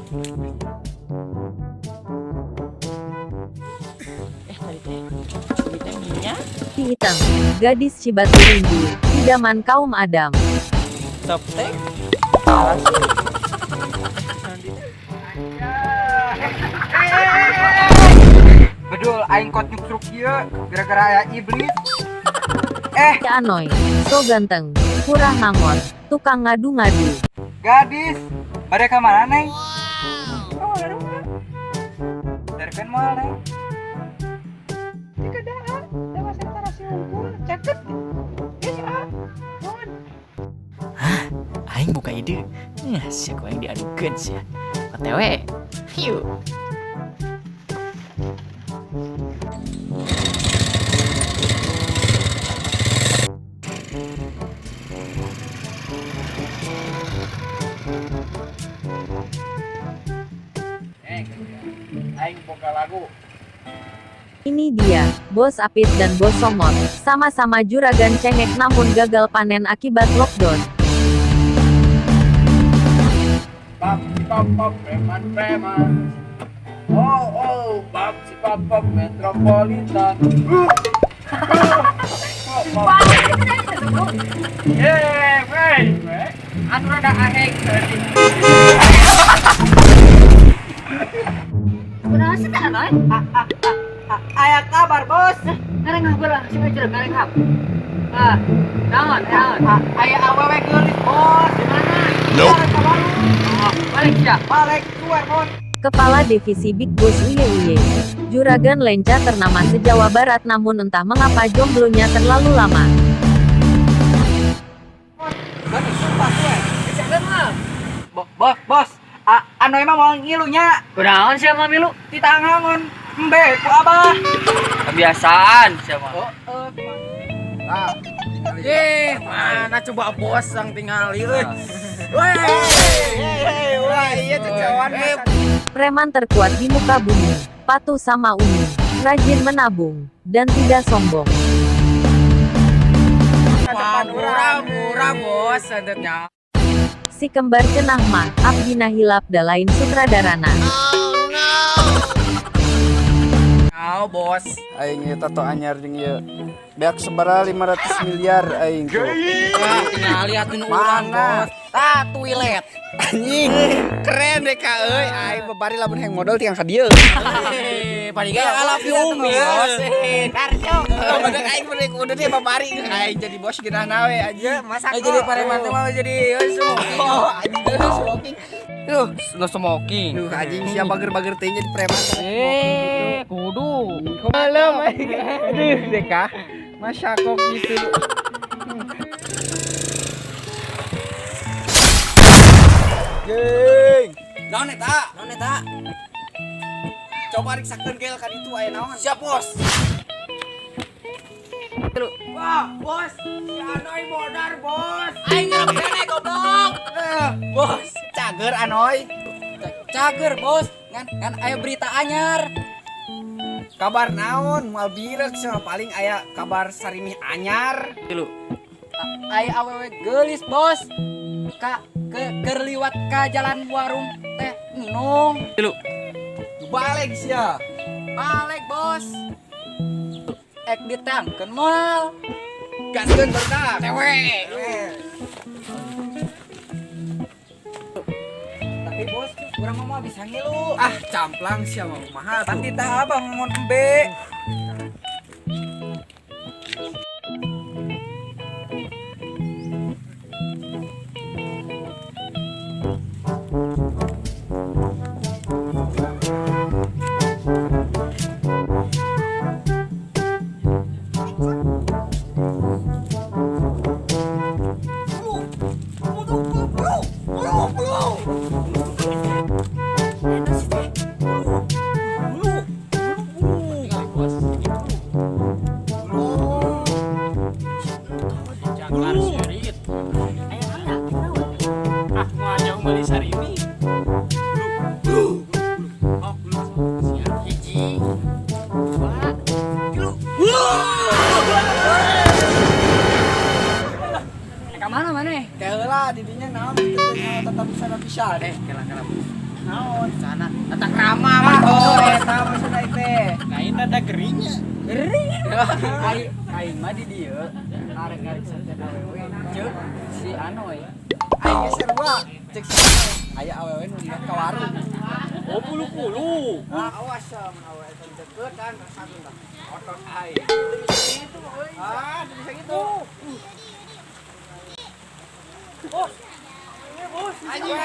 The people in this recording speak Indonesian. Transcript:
Tadi teh. Ini teh minyak. Ki Hitam, gadis Cibatu Rindu, idaman kaum Adam. Sop teh. Salah sih. Bedul aing kot nyukruk ieu gara-gara aya iblis. Ki Anoy, so ganteng, kurang ngangon, tukang ngadu-ngadu. Gadis, bade ka mana, Neng? Darkeun moal, Neng. Jika daa, dewa sentara si unggul, caket. Aing buka ide. Siapa yang diadukan sih? OTW. Yuk. Aing boga lagu. Ini dia, Bos Apit dan Bos Somot, sama-sama juragan cengek namun gagal panen akibat lockdown. Bab si pop preman. Oh, bab si pop metropolitan. Wey. Anu rada aheng. Kunaon sih teh Anoy? Aya kabar, Bos. Kareng ngabur lah, sing aja kareng ngab. Naon? Aya awewe geulis, Bos. Di mana? Nope. Balik siap. Balik keluar, Bos. Kepala Divisi Big Boss Uye, juragan lenca ternama se-Jawa Barat namun entah mengapa jomblonya terlalu lama. Gani sumpah gue. Bos. Anu emang mau ngilunya. Kunaon sih sama milu? Di tangangon. Embe, ku abah. Kebiasaan siapa? Mana coba bos yang tinggal itu. Iya cacawan. Preman terkuat di muka bumi, patuh sama Umi, rajin menabung, dan tidak sombong. Murah bos santetnya. Si kembar cenah mah, Abdina Hilap dalain sutradarana. Bos. Aing ieu tato anyar jeung ieu. Beak sabaraha 500 miliar aing tuh. Tinggal liatin urang bos. Toilet. Anjing. Keren deh ka euy. Aing babari lamun heng modal tiang ka dieu. Paling gak alap Umi bos. Karcok. Bener aing bener kudu teh babari aing jadi bos geunah nawe aja. Masak. Jadi pareman teh mah jadi smoking. Anjing smoking. Lo smoking. Duh anjing sia bager-bager teh jadi preman. Kudu. Malam aing. Aduh deka. Masyakok gitu. Jeng. Naon eta? Coba riksakeun gel kan itu aya naon? Siap bos. Wah, bos. Si Anoy modar, bos. Aing ngarep kene goblok. Bos, cager Anoy. Cager bos. Ngan aya berita anyar. Kabar naon? Moal birek sama paling aya kabar sarimih anyar. Aya awewe geulis bos. Keur liwat ka jalan warung teh minum. Balik sia. Balik bos. Ek ditangkeun moal. Gaskeun berdak. Tewe. Tapi bos, urang mah bisa ngilu. Ah, camplang sia mah kumaha tuh. Pasti tah abang ngon embe. Ka mana maneh? Kayak lah didinya naon gitu tetap bisa. Kela. naon sana datang krama mah oh eta maksudna teh lain ada gerinya gering aing mah di dieu arek-arek santet awewe ceuk si anu we aing ge serba cek sana aya awewe nu lihat ka warung oh pulu-pulu awas sama awewe deket kan rasakeun tah otot aing itu euy bisa gitu bos ini bos anjing